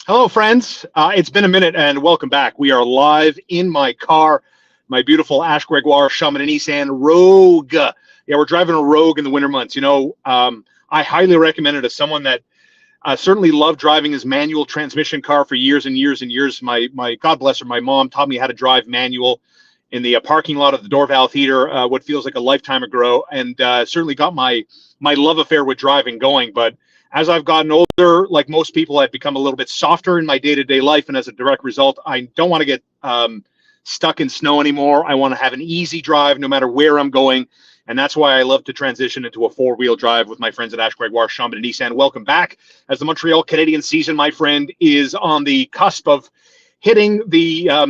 Hello, friends. It's been a minute, and welcome back. We are live in my car, my beautiful Ash Gregoire Chamin and Nissan Rogue. Yeah, we're driving a Rogue in the winter months. I highly recommend it as someone that certainly loved driving his manual transmission car for years and years and years. My God bless her, my mom taught me how to drive manual in the parking lot of the door valve heater, what feels like a lifetime ago, and certainly got my love affair with driving going. But as I've gotten older, like most people, I've become a little bit softer in my day-to-day life, and as a direct result, I don't want to get stuck in snow anymore. I want to have an easy drive no matter where I'm going, and that's why I love to transition into a four-wheel drive with my friends at Ash Gregoire Chamin and Nissan. Welcome back. As the Montreal Canadiens season, my friend, is on the cusp of hitting the, I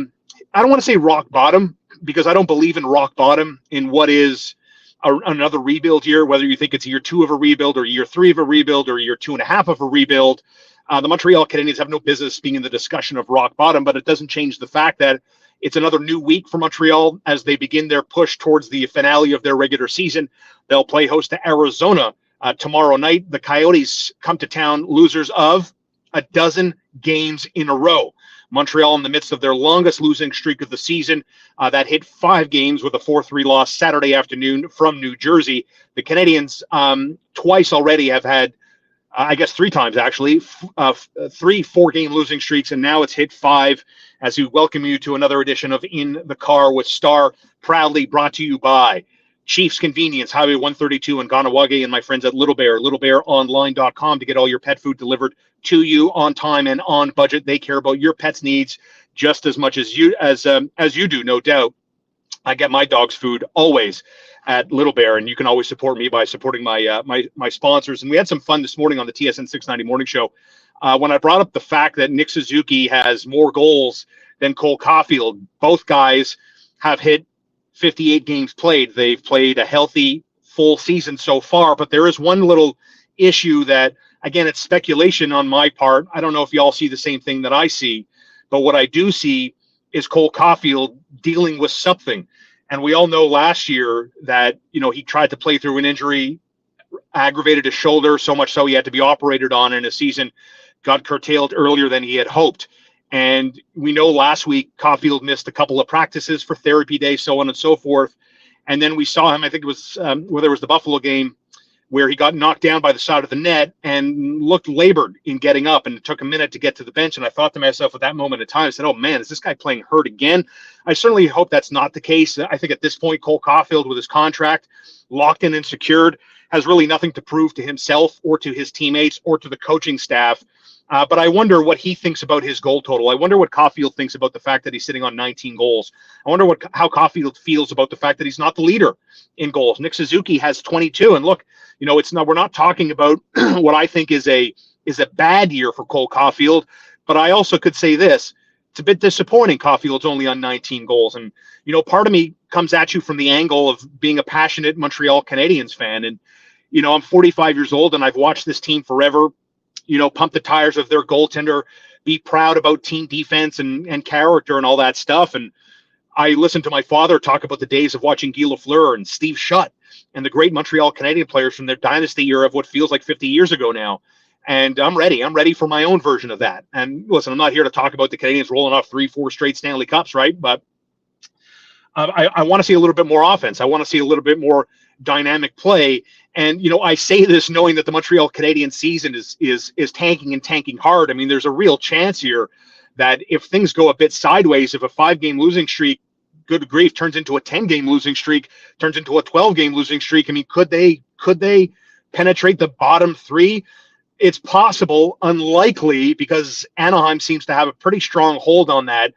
don't want to say rock bottom, because I don't believe in rock bottom in what is another rebuild year, whether you think it's year 2 of a rebuild or year 3 of a rebuild or year 2.5 of a rebuild. The Montreal Canadiens have no business being in the discussion of rock bottom, but it doesn't change the fact that it's another new week for Montreal as they begin their push towards the finale of their regular season. They'll play host to Arizona tomorrow night. The Coyotes come to town losers of a dozen games in a row. Montreal in the midst of their longest losing streak of the season that hit 5 games with a 4-3 loss Saturday afternoon from New Jersey. The Canadiens twice already have had, I guess 3 times actually, 3 4-game losing streaks, and now it's hit 5 as we welcome you to another edition of In the Car with Star, proudly brought to you by Chiefs Convenience, Highway 132 in Ganawage, and my friends at Little Bear, littlebearonline.com to get all your pet food delivered to you on time and on budget. They care about your pet's needs just as much as you do, no doubt. I get my dog's food always at Little Bear, and you can always support me by supporting my my sponsors. And we had some fun this morning on the TSN 690 morning show when I brought up the fact that Nick Suzuki has more goals than Cole Caufield. Both guys have hit 58 games played. They've played a healthy full season so far, but there is one little issue that, again, it's speculation on my part. I don't know if y'all see the same thing that I see, but what I do see is Cole Caufield dealing with something. And we all know last year that, he tried to play through an injury, aggravated his shoulder so much so he had to be operated on, and his season got curtailed earlier than he had hoped. And we know last week Caufield missed a couple of practices for therapy day, so on and so forth. And then we saw him, I think it was where there was the Buffalo game, where he got knocked down by the side of the net and looked labored in getting up, and it took a minute to get to the bench. And I thought to myself at that moment in time, I said, oh man, is this guy playing hurt again? I certainly hope that's not the case. I think at this point, Cole Caufield, with his contract locked in and secured, has really nothing to prove to himself or to his teammates or to the coaching staff. But I wonder what he thinks about his goal total. I wonder what Caufield thinks about the fact that he's sitting on 19 goals. I wonder how Caufield feels about the fact that he's not the leader in goals. Nick Suzuki has 22. And look, we're not talking about what I think is a bad year for Cole Caufield. But I also could say this. It's a bit disappointing Caufield's only on 19 goals. And, part of me comes at you from the angle of being a passionate Montreal Canadiens fan. And, I'm 45 years old and I've watched this team forever, pump the tires of their goaltender, be proud about team defense and character and all that stuff. And I listened to my father talk about the days of watching Guy Lafleur and Steve Shutt and the great Montreal Canadian players from their dynasty era of what feels like 50 years ago now. And I'm ready. I'm ready for my own version of that. And listen, I'm not here to talk about the Canadiens rolling off 3-4 straight Stanley Cups, right? But I want to see a little bit more offense. I want to see a little bit more dynamic play. And, I say this knowing that the Montreal Canadiens season is tanking and tanking hard. I mean, there's a real chance here that if things go a bit sideways, if a 5-game losing streak, good grief, turns into a 10-game losing streak, turns into a 12-game losing streak. I mean, could they penetrate the bottom 3? It's possible, unlikely, because Anaheim seems to have a pretty strong hold on that.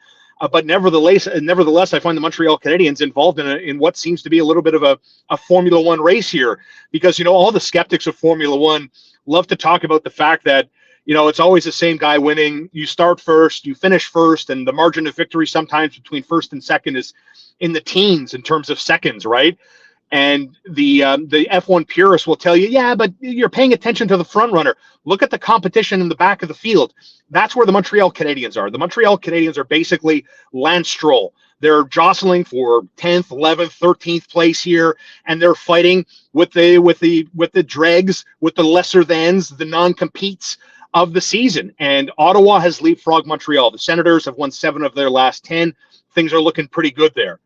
But nevertheless, I find the Montreal Canadiens involved in what seems to be a little bit of a Formula One race here, because all the skeptics of Formula One love to talk about the fact that it's always the same guy winning. You start first, you finish first, and the margin of victory sometimes between first and second is in the teens in terms of seconds, right? And the F1 purists will tell you, yeah, but you're paying attention to the front runner. Look at the competition in the back of the field. That's where the Montreal Canadiens are. The Montreal Canadiens are basically Lance Stroll. They're jostling for 10th, 11th, 13th place here, and they're fighting with the dregs, with the lesser thans, the non-competes of the season. And Ottawa has leapfrogged Montreal. The Senators have won 7 of their last 10. Things are looking pretty good there.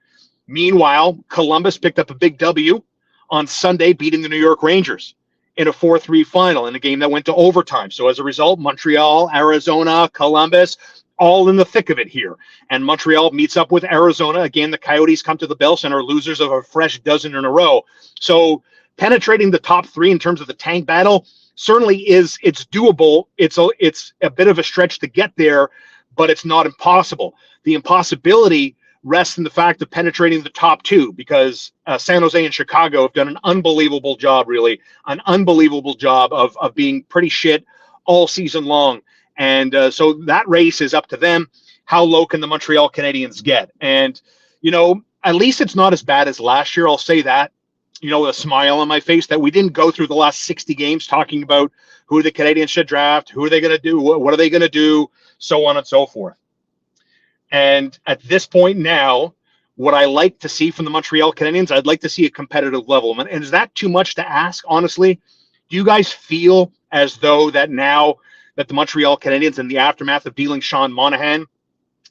Meanwhile, Columbus picked up a big W on Sunday, beating the New York Rangers in a 4-3 final in a game that went to overtime. So as a result, Montreal, Arizona, Columbus, all in the thick of it here. And Montreal meets up with Arizona. Again, the Coyotes come to the Bell Center, losers of a fresh dozen in a row. So penetrating the top 3 in terms of the tank battle certainly it's doable. It's a bit of a stretch to get there, but it's not impossible. The impossibility rests in the fact of penetrating the top 2, because San Jose and Chicago have done an unbelievable job, of being pretty shit all season long. And so that race is up to them. How low can the Montreal Canadiens get? And, at least it's not as bad as last year. I'll say that, a smile on my face, that we didn't go through the last 60 games talking about who the Canadiens should draft, who are they going to do, what are they going to do, so on and so forth. And at this point now, what I like to see from the Montreal Canadiens, I'd like to see a competitive level. And is that too much to ask, honestly? Do you guys feel as though that now that the Montreal Canadiens, in the aftermath of dealing Sean Monahan,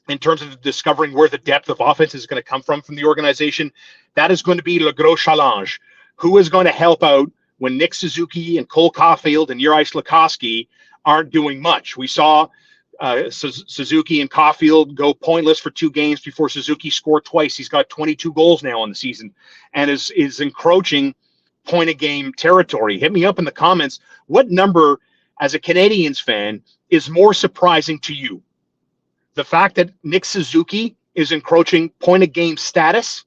in terms of discovering where the depth of offense is going to come from the organization, that is going to be le gros challenge. Who is going to help out when Nick Suzuki and Cole Caufield and Juraj Slafkovsky aren't doing much? We saw Suzuki and Caufield go pointless for 2 games before Suzuki scored twice. He's got 22 goals now on the season and is encroaching point-a-game territory. Hit me up in the comments. What number, as a Canadiens fan, is more surprising to you? The fact that Nick Suzuki is encroaching point-a-game status,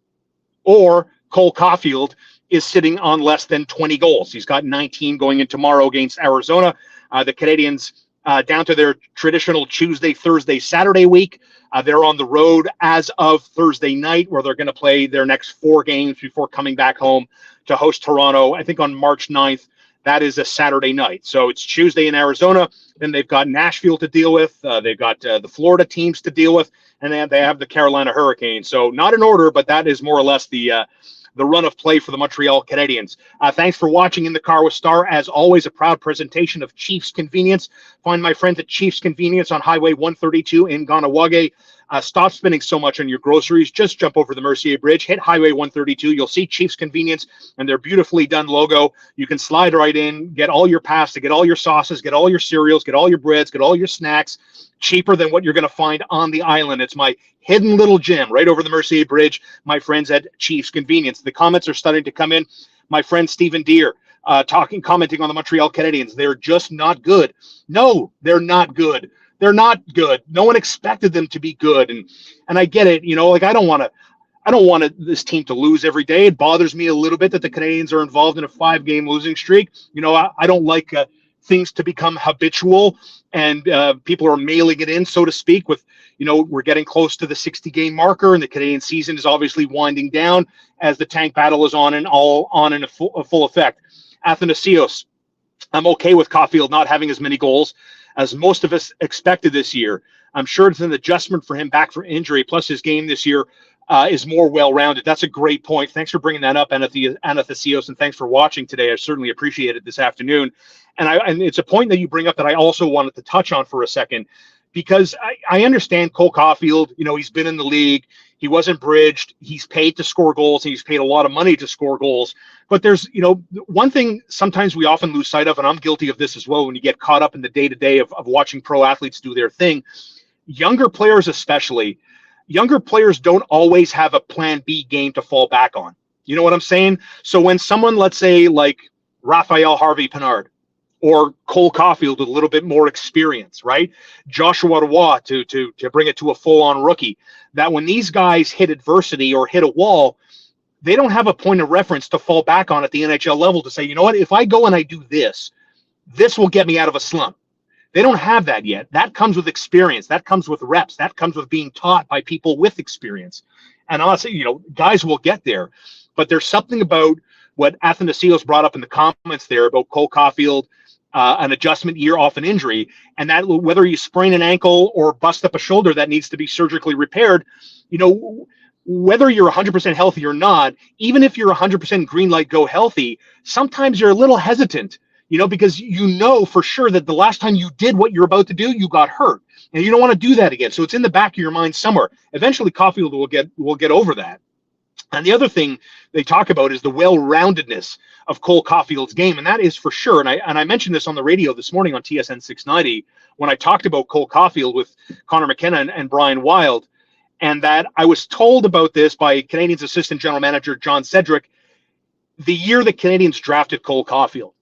or Cole Caufield is sitting on less than 20 goals? He's got 19 going in tomorrow against Arizona. The Canadiens, down to their traditional Tuesday, Thursday, Saturday week. They're on the road as of Thursday night, where they're going to play their next 4 games before coming back home to host Toronto, I think on March 9th. That is a Saturday night. So it's Tuesday in Arizona. Then they've got Nashville to deal with. They've got the Florida teams to deal with. And then they have the Carolina Hurricanes. So not in order, but that is more or less the run of play for the Montreal Canadiens. Thanks for watching In the Car with Star. As always, a proud presentation of Chiefs Convenience. Find my friends at Chiefs Convenience on Highway 132 in Ganawage. Stop spending so much on your groceries. Just jump over the Mercier Bridge, hit Highway 132. You'll see Chiefs Convenience and their beautifully done logo. You can slide right in, get all your pasta, get all your sauces, get all your cereals, get all your breads, get all your snacks, cheaper than what you're going to find on the island. It's my hidden little gem right over the Mercier Bridge, my friends at Chiefs Convenience. The comments are starting to come in. My friend Stephen Deere commenting on the Montreal Canadiens. They're just not good. No, they're not good. They're not good. No one expected them to be good. And I get it. I don't want this team to lose every day. It bothers me a little bit that the Canadiens are involved in a 5-game losing streak. I don't like things to become habitual and people are mailing it in, so to speak, with, we're getting close to the 60-game marker and the Canadian season is obviously winding down as the tank battle is on in a full effect. Athanasios, I'm okay with Caufield not having as many goals as most of us expected this year. I'm sure it's an adjustment for him back for injury, plus his game this year is more well-rounded. That's a great point. Thanks for bringing that up, Athanasios, and thanks for watching today. I certainly appreciate it this afternoon. And it's a point that you bring up that I also wanted to touch on for a second, because I understand Cole Caufield, he's been in the league. He wasn't bridged. He's paid to score goals, and he's paid a lot of money to score goals. But there's, one thing sometimes we often lose sight of, and I'm guilty of this as well when you get caught up in the day-to-day of watching pro athletes do their thing. Younger players especially, younger players don't always have a plan B game to fall back on. You know what I'm saying? So when someone, let's say, like Raphael Harvey-Pinard, or Cole Caufield with a little bit more experience, right? Joshua Roy to bring it to a full-on rookie, that when these guys hit adversity or hit a wall, they don't have a point of reference to fall back on at the NHL level to say, you know what, if I go and I do this, this will get me out of a slump. They don't have that yet. That comes with experience. That comes with reps. That comes with being taught by people with experience. And honestly, guys will get there. But there's something about what Athanasios brought up in the comments there about Cole Caufield, an adjustment year off an injury, and that whether you sprain an ankle or bust up a shoulder that needs to be surgically repaired, whether you're 100% healthy or not, even if you're 100% green light go healthy, sometimes you're a little hesitant. because you know for sure that the last time you did what you're about to do, you got hurt, and you don't want to do that again. So it's in the back of your mind somewhere. Eventually, Caufield will get over that. And the other thing they talk about is the well-roundedness of Cole Caufield's game, and that is for sure. And I mentioned this on the radio this morning on TSN 690 when I talked about Cole Caufield with Connor McKenna and Brian Wilde, and that I was told about this by Canadiens assistant general manager John Cedric the year the Canadiens drafted Cole Caufield.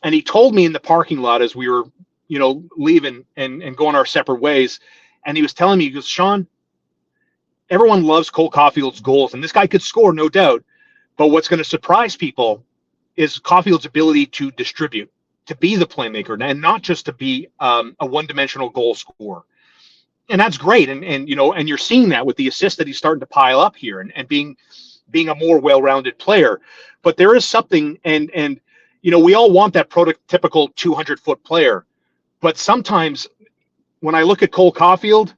And he told me in the parking lot as we were, leaving and going our separate ways, and he was telling me, he goes, Sean, everyone loves Cole Caufield's goals, and this guy could score, no doubt. But what's going to surprise people is Caufield's ability to distribute, to be the playmaker, and not just to be a one-dimensional goal scorer. And that's great. And you're seeing that with the assists that he's starting to pile up here and being a more well-rounded player. But there is something, and we all want that prototypical 200-foot player. But sometimes when I look at Cole Caufield,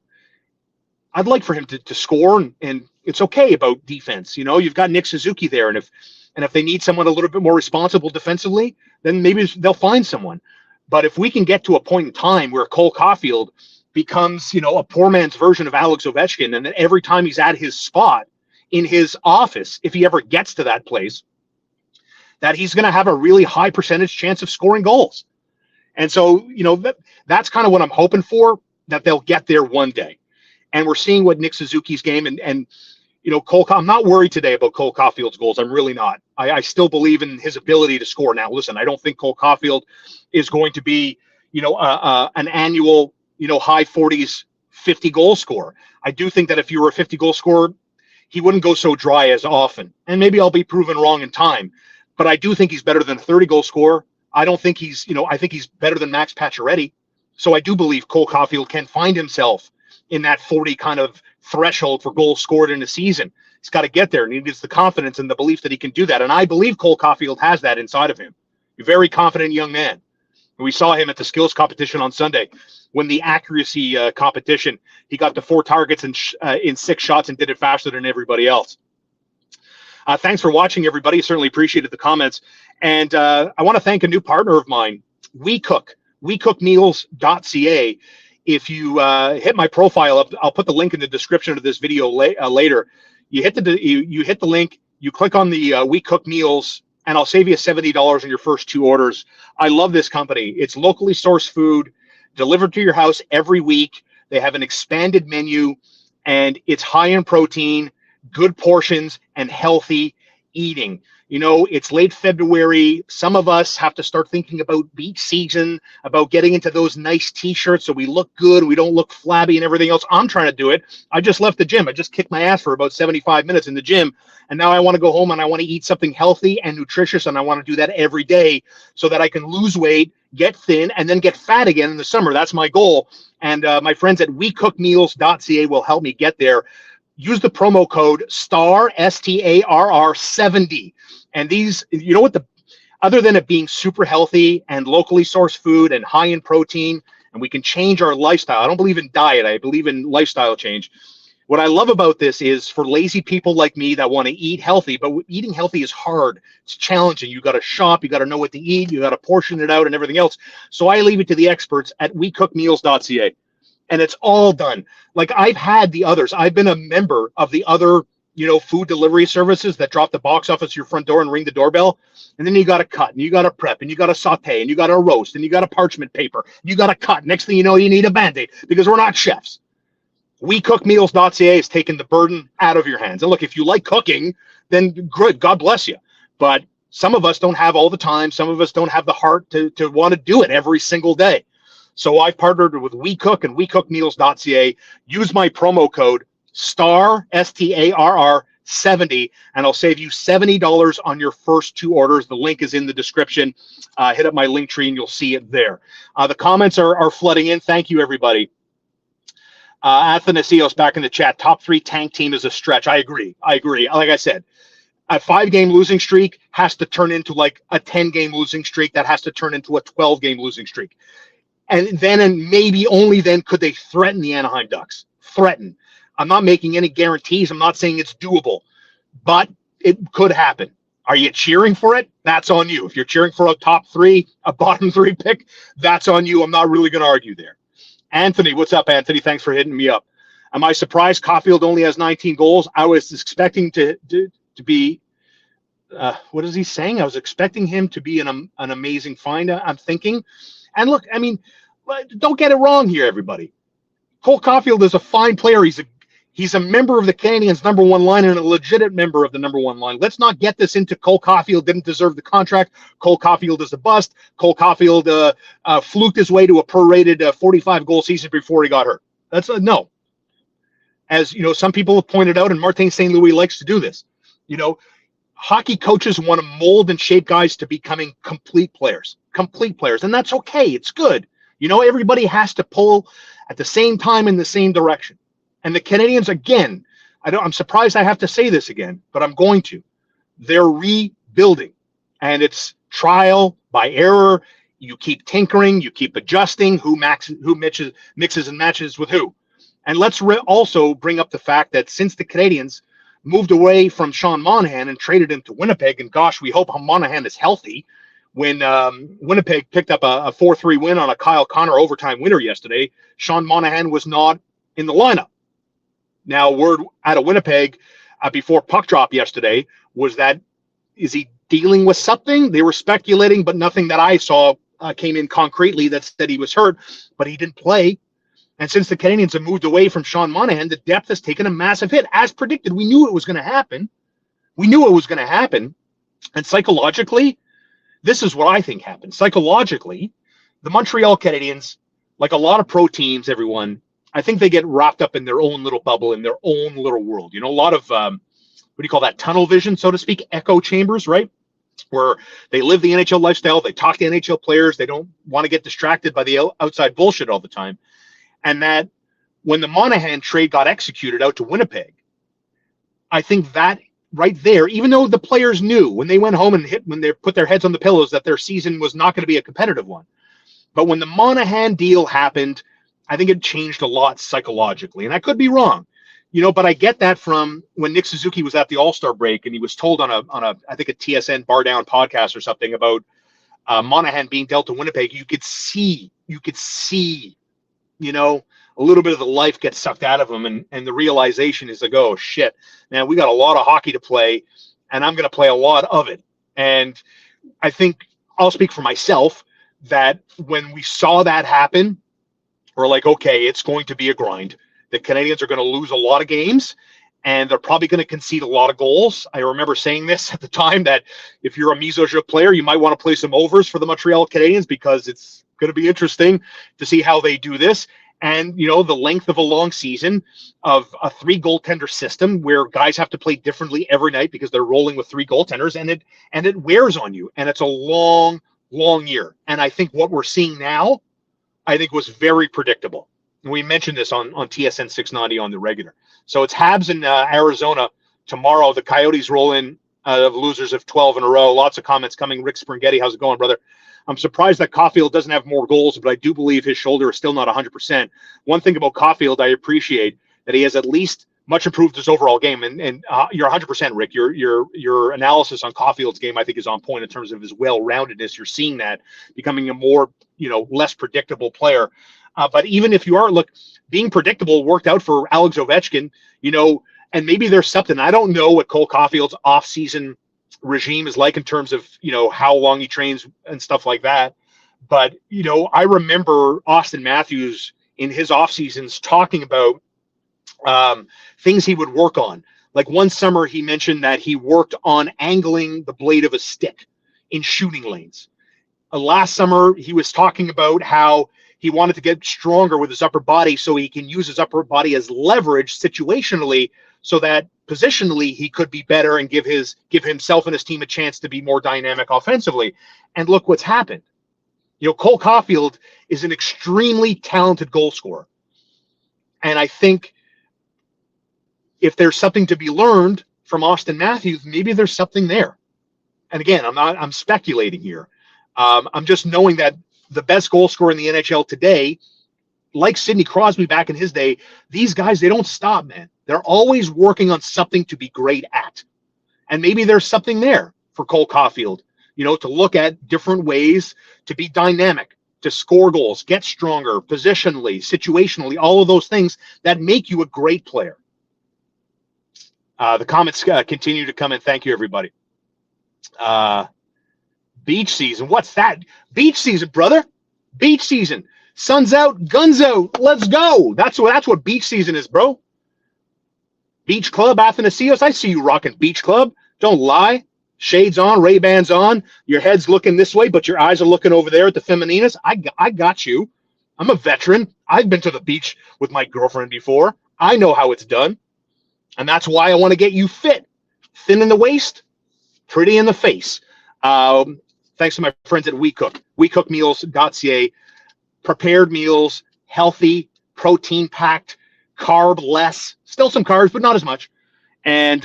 I'd like for him to score, and it's okay about defense. You've got Nick Suzuki there, and if they need someone a little bit more responsible defensively, then maybe they'll find someone. But if we can get to a point in time where Cole Caufield becomes, a poor man's version of Alex Ovechkin, and then every time he's at his spot in his office, if he ever gets to that place, that he's going to have a really high percentage chance of scoring goals. And so, that's kind of what I'm hoping for, that they'll get there one day. And we're seeing what Nick Suzuki's game and Cole. I'm not worried today about Cole Caufield's goals. I'm really not. I still believe in his ability to score. Now, listen, I don't think Cole Caufield is going to be, an annual, high 40s, 50 goal scorer. I do think that if you were a 50 goal scorer, he wouldn't go so dry as often. And maybe I'll be proven wrong in time. But I do think he's better than a 30 goal scorer. I don't think he's, I think he's better than Max Pacioretty. So I do believe Cole Caufield can find himself in that 40 kind of threshold for goals scored in a season. He's got to get there, and he needs the confidence and the belief that he can do that. And I believe Cole Caufield has that inside of him. A very confident young man. And we saw him at the skills competition on Sunday when the accuracy competition, he got to 4 targets in 6 shots and did it faster than everybody else. Thanks for watching, everybody. Certainly appreciated the comments. And I want to thank a new partner of mine, WeCookMeals.ca. If you hit my profile up, I'll put the link in the description of this video later. You hit the link, you click on the We Cook Meals, and I'll save you $70 on your first 2 orders. I love this company. It's locally sourced food delivered to your house every week. They have an expanded menu, and it's high in protein, good portions, and healthy eating. It's late February. Some of us have to start thinking about beach season, about getting into those nice t-shirts so we look good, we don't look flabby and everything else. I'm trying to do it. I just left the gym. I just kicked my ass for about 75 minutes in the gym. And now I want to go home and I want to eat something healthy and nutritious. And I want to do that every day so that I can lose weight, get thin, and then get fat again in the summer. That's my goal. And my friends at WeCookMeals.ca will help me get there. Use the promo code STAR, STARR 70. And these, other than it being super healthy and locally sourced food and high in protein, and we can change our lifestyle. I don't believe in diet. I believe in lifestyle change. What I love about this is for lazy people like me that want to eat healthy, but eating healthy is hard. It's challenging. You got to shop. You got to know what to eat. You got to portion it out and everything else. So I leave it to the experts at WeCookMeals.ca. And it's all done. Like I've had the others. I've been a member of the other, food delivery services that drop the box off at your front door and ring the doorbell. And then you got to cut, and you got to prep, and you got to saute, and you got to roast, and you got to parchment paper. You got to cut. Next thing you know, you need a Band-Aid because we're not chefs. WeCookMeals.ca is taking the burden out of your hands. And look, if you like cooking, then good, God bless you. But some of us don't have all the time. Some of us don't have the heart to want to do it every single day. So I've partnered with WeCook and WeCookMeals.ca. Use my promo code STAR, STARR 70, and I'll save you $70 on your first 2 orders. The link is in the description. Hit up my link tree and you'll see it there. The comments are flooding in. Thank you, everybody. Athanasios back in the chat. Top 3 tank team is a stretch. I agree. Like I said, a 5-game losing streak has to turn into like a 10-game losing streak. That has to turn into a 12-game losing streak. And then, and maybe only then, could they threaten the Anaheim Ducks. Threaten. I'm not making any guarantees. I'm not saying it's doable, but it could happen. Are you cheering for it? That's on you. If you're cheering for a top three, a bottom three pick, that's on you. I'm not really going to argue there. Anthony, what's up, Anthony? Thanks for hitting me up. Am I surprised Caufield only has 19 goals? I was expecting to be, what is he saying? I was expecting him to be an amazing find, I'm thinking. And look, I mean, don't get it wrong here, everybody. Cole Caufield is a fine player. He's a member of the Canadiens' number one line and a legitimate member of the number one line. Let's not get this into Cole Caufield didn't deserve the contract. Cole Caufield is a bust. Cole Caufield fluked his way to a prorated 45-goal season before he got hurt. That's no. As you know, some people have pointed out, and Martin St. Louis likes to do this. You know, hockey coaches want to mold and shape guys to becoming complete players, and that's okay. It's good. You know, everybody has to pull at the same time in the same direction. And the Canadiens, again, I'm surprised I have to say this again, but I'm going to. They're rebuilding, and it's trial by error. You keep tinkering, you keep adjusting who mixes and matches with who. And let's also bring up the fact that since the Canadiens moved away from Sean Monahan and traded him to Winnipeg, and gosh, we hope Monahan is healthy. When Winnipeg picked up a 4-3 win on a Kyle Connor overtime winner yesterday, Sean Monahan was not in the lineup. Now, word out of Winnipeg before puck drop yesterday was that, is he dealing with something? They were speculating, but nothing that I saw came in concretely that said he was hurt, but he didn't play. And since the Canadiens have moved away from Sean Monahan, the depth has taken a massive hit. As predicted, we knew it was going to happen. And psychologically, this is what I think happened. Psychologically, the Montreal Canadiens, like a lot of pro teams, everyone, I think they get wrapped up in their own little bubble, in their own little world. You know, a lot of, what do you call that, tunnel vision, so to speak, echo chambers, right? Where they live the NHL lifestyle, they talk to NHL players, they don't want to get distracted by the outside bullshit all the time. And that when the Monahan trade got executed out to Winnipeg, I think that right there, even though the players knew when they went home and when they put their heads on the pillows that their season was not going to be a competitive one. But when the Monahan deal happened, I think it changed a lot psychologically. And I could be wrong, you know, but I get that from when Nick Suzuki was at the All-Star break and he was told on a I think a TSN Bar Down podcast or something about Monahan being dealt to Winnipeg. You could see, you know, a little bit of the life gets sucked out of him. And the realization is like, oh, shit, man, we got a lot of hockey to play, and I'm going to play a lot of it. And I think I'll speak for myself that when we saw that happen, we're like, okay, it's going to be a grind. The Canadiens are going to lose a lot of games, and they're probably going to concede a lot of goals. I remember saying this at the time, that if you're a Misojuk player, you might want to play some overs for the Montreal Canadiens because it's going to be interesting to see how they do this. And, you know, the length of a long season of a 3 goaltender system where guys have to play differently every night because they're rolling with 3 goaltenders, and it wears on you. And it's a long, long year. And I think what we're seeing now, I think, was very predictable. And we mentioned this on TSN 690 on the regular. So it's Habs in Arizona tomorrow. The Coyotes roll in losers of 12 in a row. Lots of comments coming. Rick Springhetti, how's it going, brother? I'm surprised that Caufield doesn't have more goals, but I do believe his shoulder is still not 100%. One thing about Caufield, I appreciate that he has at least much improved his overall game. And you're 100%, Rick. Your analysis on Caufield's game, I think, is on point in terms of his well-roundedness. You're seeing that becoming a more, you know, less predictable player. But even if you are, look, being predictable worked out for Alex Ovechkin, you know, and maybe there's something. I don't know what Cole Caufield's off-season regime is like in terms of, you know, how long he trains and stuff like that. But, you know, I remember Austin Matthews in his off seasons talking about things he would work on. Like one summer he mentioned that he worked on angling the blade of a stick in shooting lanes. Last summer he was talking about how he wanted to get stronger with his upper body so he can use his upper body as leverage situationally, so that positionally he could be better and give himself and his team a chance to be more dynamic offensively. And look what's happened. You know, Cole Caufield is an extremely talented goal scorer. And I think if there's something to be learned from Austin Matthews, maybe there's something there. And again, I'm speculating here. I'm just knowing that the best goal scorer in the NHL today, like Sidney Crosby back in his day, these guys, they don't stop, man. They're always working on something to be great at. And maybe there's something there for Cole Caufield, to look at different ways to be dynamic, to score goals, get stronger, positionally, situationally, all of those things that make you a great player. The comments continue to come in. Thank you, everybody. Beach season. What's that? Beach season, brother. Beach season. Sun's out, guns out. Let's go. That's what beach season is, bro. Beach Club, Athanasios. I see you rocking Beach Club. Don't lie. Shades on, Ray-Bans on. Your head's looking this way, but your eyes are looking over there at the Femininas. I got you. I'm a veteran. I've been to the beach with my girlfriend before. I know how it's done. And that's why I want to get you fit. Thin in the waist, pretty in the face. Thanks to my friends at WeCook. WeCookMeals.ca. Prepared meals, healthy, protein-packed, carb-less. Still some carbs, but not as much. And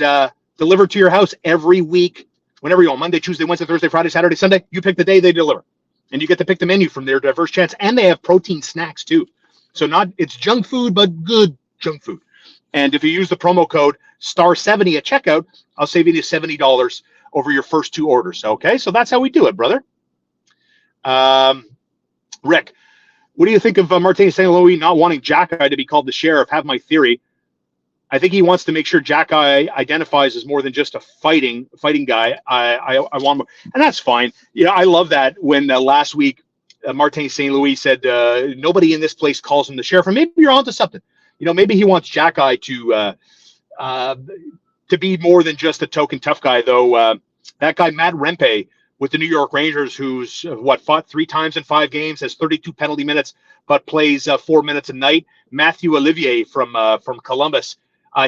delivered to your house every week, whenever you want. Monday, Tuesday, Wednesday, Thursday, Friday, Saturday, Sunday. You pick the day they deliver. And you get to pick the menu from their diverse chats. And they have protein snacks, too. So it's junk food, but good junk food. And if you use the promo code STAR70 at checkout, I'll save you $70 over your first 2 orders. Okay, so that's how we do it, brother. Rick, what do you think of Martin St. Louis not wanting Jack-Eye to be called the sheriff? Have my theory. I think he wants to make sure Jack-Eye identifies as more than just a fighting guy. I want him, and that's fine. I love that when last week Martin St. Louis said nobody in this place calls him the sheriff. And maybe you're onto something. Maybe he wants Jack-Eye to be more than just a token tough guy, though. That guy, Matt Rempe, with the New York Rangers, who's fought 3 times in 5 games, has 32 penalty minutes, but plays 4 minutes a night. Matthew Olivier from Columbus,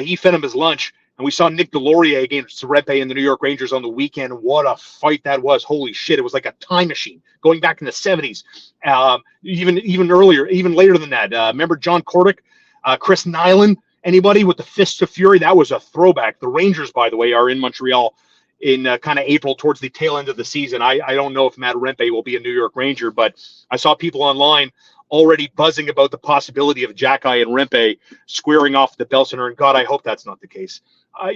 he fed him his lunch. And we saw Nick Delorier against Rempe in the New York Rangers on the weekend. What a fight that was. Holy shit. It was like a time machine going back in the 70s. Even earlier, even later than that. Remember John Kordick, Chris Nyland, anybody with the Fists of Fury? That was a throwback. The Rangers, by the way, are in Montreal in kind of April towards the tail end of the season. I don't know if Matt Rempe will be a New York Ranger, but I saw people online already buzzing about the possibility of Jack-Eye and Rempe squaring off the Bell Center, and God, I hope that's not the case. I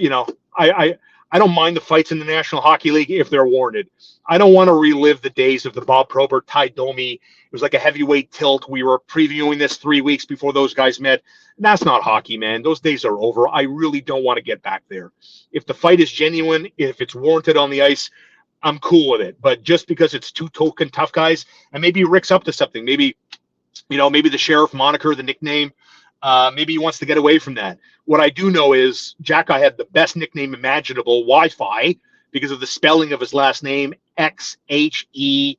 don't mind the fights in the National Hockey League if they're warranted. I don't want to relive the days of the Bob Probert, Ty Domi. It was like a heavyweight tilt. We were previewing this 3 weeks before those guys met. That's not hockey, man. Those days are over. I really don't want to get back there. If the fight is genuine, if it's warranted on the ice, I'm cool with it. But just because it's 2 token tough guys, and maybe Rick's up to something. Maybe the sheriff moniker, the nickname, maybe he wants to get away from that. What I do know is Jack-Eye had the best nickname imaginable, Wi-Fi, because of the spelling of his last name, Xhekaj.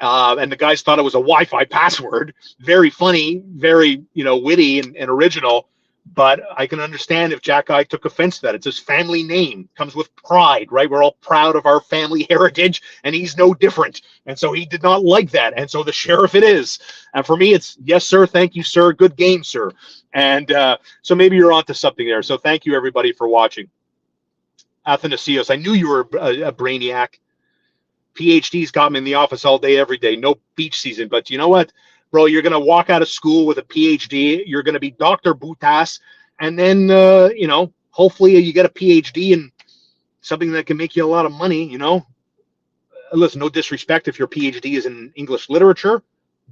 And the guys thought it was a Wi-Fi password. Very funny, very, witty and original. But I can understand if Jack-Eye took offense to that. It's his family name. Comes with pride, right? We're all proud of our family heritage, and he's no different. And so he did not like that. And so the sheriff it is. And for me, it's, yes, sir. Thank you, sir. Good game, sir. And so maybe you're onto something there. So thank you, everybody, for watching. Athanasios, I knew you were a brainiac. PhDs got me in the office all day, every day. No beach season. But you know what? Bro, you're going to walk out of school with a PhD. You're going to be Dr. Boutas. And then, hopefully you get a PhD in something that can make you a lot of money, Listen, no disrespect if your PhD is in English literature,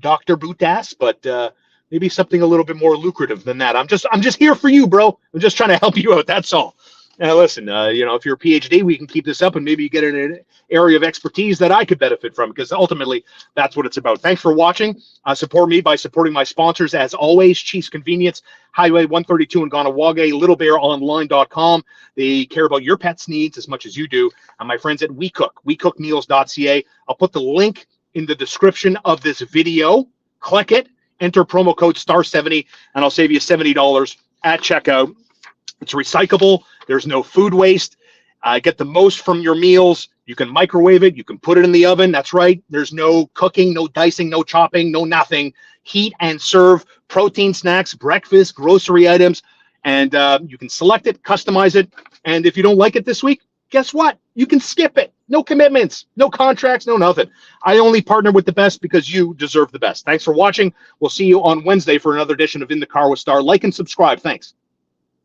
Dr. Boutas, but maybe something a little bit more lucrative than that. I'm just here for you, bro. I'm just trying to help you out. That's all. Now, listen, if you're a PhD, we can keep this up and maybe you get in an area of expertise that I could benefit from, because ultimately that's what it's about. Thanks for watching. Support me by supporting my sponsors. As always, Chiefs Convenience, Highway 132 in Ganawage, LittleBearOnline.com. They care about your pet's needs as much as you do. And my friends at WeCook, WeCookMeals.ca. I'll put the link in the description of this video. Click it, enter promo code STAR70, and I'll save you $70 at checkout. It's recyclable. There's no food waste. Get the most from your meals. You can microwave it. You can put it in the oven. That's right. There's no cooking, no dicing, no chopping, no nothing. Heat and serve protein snacks, breakfast, grocery items. And you can select it, customize it. And if you don't like it this week, guess what? You can skip it. No commitments, no contracts, no nothing. I only partner with the best because you deserve the best. Thanks for watching. We'll see you on Wednesday for another edition of In the Car with Star. Like and subscribe. Thanks.